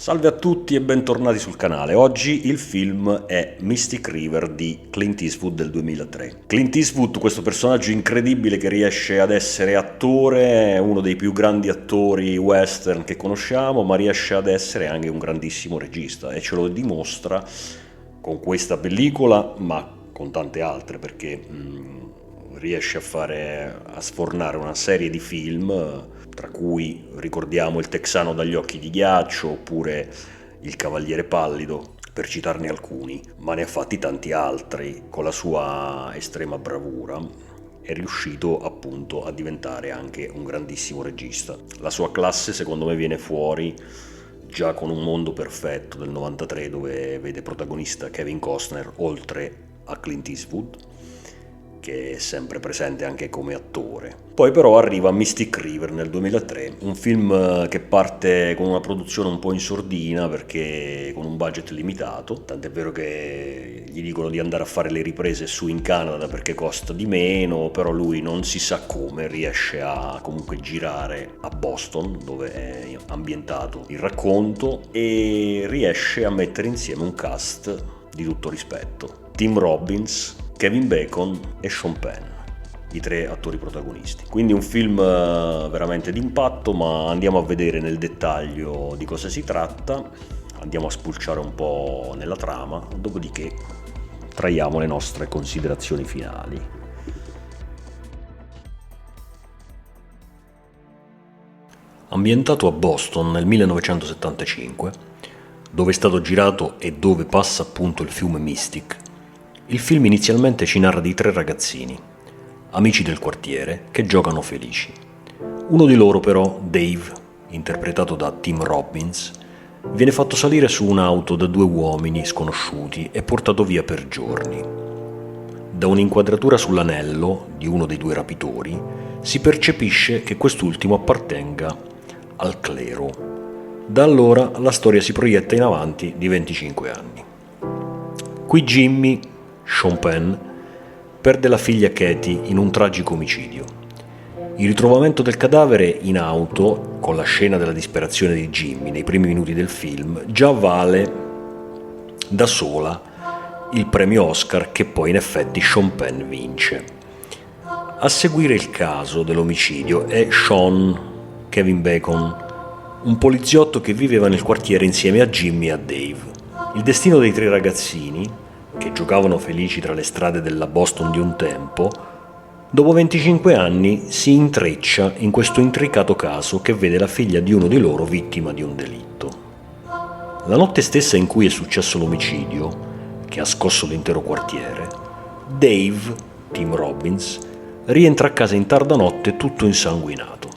Salve a tutti e bentornati sul canale. Oggi il film è Mystic River di Clint Eastwood del 2003. Clint Eastwood, questo personaggio incredibile che riesce ad essere attore, è uno dei più grandi attori western che conosciamo, ma riesce ad essere anche un grandissimo regista e ce lo dimostra con questa pellicola, ma con tante altre, perché riesce a sfornare una serie di film, tra cui ricordiamo Il Texano dagli occhi di ghiaccio oppure Il Cavaliere pallido, per citarne alcuni, ma ne ha fatti tanti altri. Con la sua estrema bravura è riuscito appunto a diventare anche un grandissimo regista. La sua classe secondo me viene fuori già con Un mondo perfetto del 93, dove vede protagonista Kevin Costner oltre a Clint Eastwood, che è sempre presente anche come attore. Poi però arriva Mystic River nel 2003, un film che parte con una produzione un po' in sordina perché con un budget limitato, tant'è vero che gli dicono di andare a fare le riprese su in Canada perché costa di meno, però lui non si sa come riesce a comunque girare a Boston, dove è ambientato il racconto, e riesce a mettere insieme un cast di tutto rispetto. Tim Robbins, Kevin Bacon e Sean Penn, i tre attori protagonisti. Quindi un film veramente d'impatto, ma andiamo a vedere nel dettaglio di cosa si tratta, andiamo a spulciare un po' nella trama, dopodiché traiamo le nostre considerazioni finali. Ambientato a Boston nel 1975, dove è stato girato e dove passa appunto il fiume Mystic, il film inizialmente ci narra di tre ragazzini, amici del quartiere, che giocano felici. Uno di loro però, Dave, interpretato da Tim Robbins, viene fatto salire su un'auto da due uomini sconosciuti e portato via per giorni. Da un'inquadratura sull'anello di uno dei due rapitori si percepisce che quest'ultimo appartenga al clero. Da allora la storia si proietta in avanti di 25 anni. Qui Jimmy, Sean Penn, perde la figlia Katie in un tragico omicidio. Il ritrovamento del cadavere in auto, con la scena della disperazione di Jimmy nei primi minuti del film, già vale da sola il premio Oscar che poi in effetti Sean Penn vince. A seguire il caso dell'omicidio è Sean Kevin Bacon, un poliziotto che viveva nel quartiere insieme a Jimmy e a Dave. Il destino dei tre ragazzini, che giocavano felici tra le strade della Boston di un tempo, dopo 25 anni si intreccia in questo intricato caso che vede la figlia di uno di loro vittima di un delitto. La notte stessa in cui è successo l'omicidio, che ha scosso l'intero quartiere, Dave, Tim Robbins, rientra a casa in tarda notte tutto insanguinato.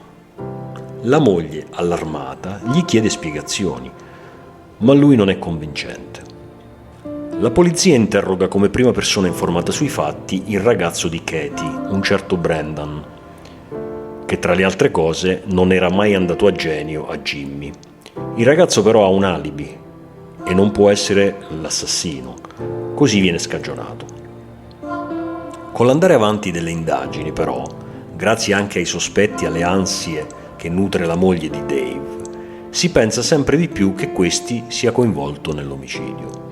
La moglie, allarmata, gli chiede spiegazioni, ma lui non è convincente. La polizia interroga come prima persona informata sui fatti il ragazzo di Katie, un certo Brendan, che tra le altre cose non era mai andato a genio a Jimmy. Il ragazzo però ha un alibi e non può essere l'assassino, così viene scagionato. Con l'andare avanti delle indagini però, grazie anche ai sospetti e alle ansie che nutre la moglie di Dave, si pensa sempre di più che questi sia coinvolto nell'omicidio.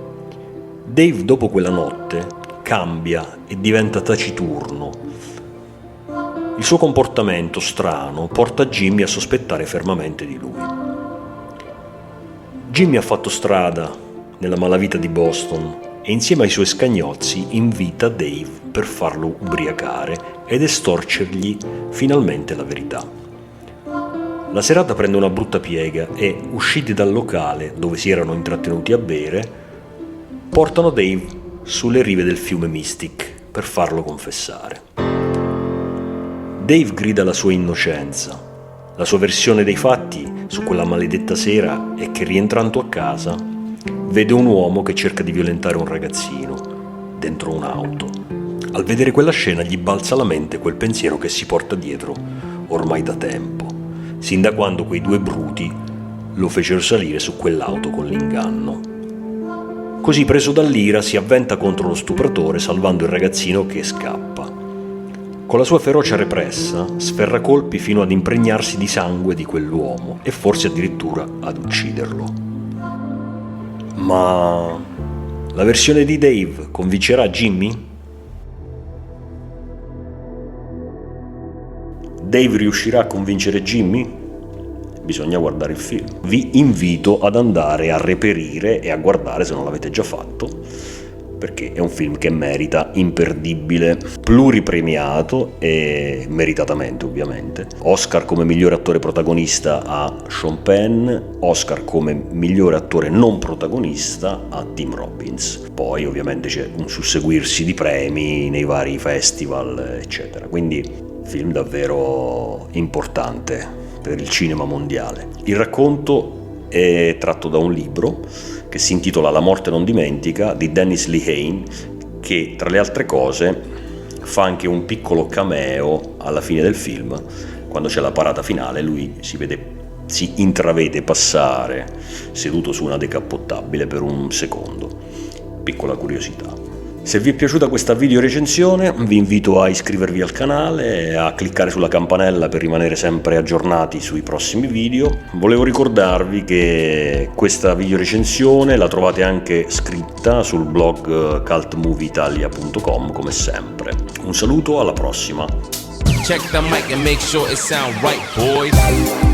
Dave dopo quella notte cambia e diventa taciturno. Il suo comportamento strano porta Jimmy a sospettare fermamente di lui. Jimmy ha fatto strada nella malavita di Boston e insieme ai suoi scagnozzi invita Dave per farlo ubriacare ed estorcergli finalmente la verità. La serata prende una brutta piega e, usciti dal locale dove si erano intrattenuti a bere, portano Dave sulle rive del fiume Mystic per farlo confessare. Dave grida la sua innocenza. La sua versione dei fatti su quella maledetta sera è che, rientrando a casa, vede un uomo che cerca di violentare un ragazzino dentro un'auto. Al vedere quella scena gli balza alla mente quel pensiero che si porta dietro ormai da tempo, sin da quando quei due bruti lo fecero salire su quell'auto con l'inganno. Così, preso dall'ira, si avventa contro lo stupratore, salvando il ragazzino che scappa. Con la sua ferocia repressa, sferra colpi fino ad impregnarsi di sangue di quell'uomo e forse addirittura ad ucciderlo. Ma la versione di Dave convincerà Jimmy? Dave riuscirà a convincere Jimmy? Bisogna guardare il film. Vi invito ad andare a reperire e a guardare, se non l'avete già fatto, perché è un film che merita, imperdibile, pluripremiato e meritatamente ovviamente. Oscar come migliore attore protagonista a Sean Penn, Oscar come migliore attore non protagonista a Tim Robbins. Poi ovviamente c'è un susseguirsi di premi nei vari festival, eccetera. Quindi film davvero importante per il cinema mondiale. Il racconto è tratto da un libro che si intitola La morte non dimentica di Dennis Lehane, che tra le altre cose fa anche un piccolo cameo alla fine del film. Quando c'è la parata finale lui si intravede passare seduto su una decappottabile per un secondo. Piccola curiosità. Se vi è piaciuta questa video recensione vi invito a iscrivervi al canale e a cliccare sulla campanella per rimanere sempre aggiornati sui prossimi video. Volevo ricordarvi che questa video recensione la trovate anche scritta sul blog cultmovieitalia.com come sempre. Un saluto, alla prossima! Check the mic and make sure it sound right, boys.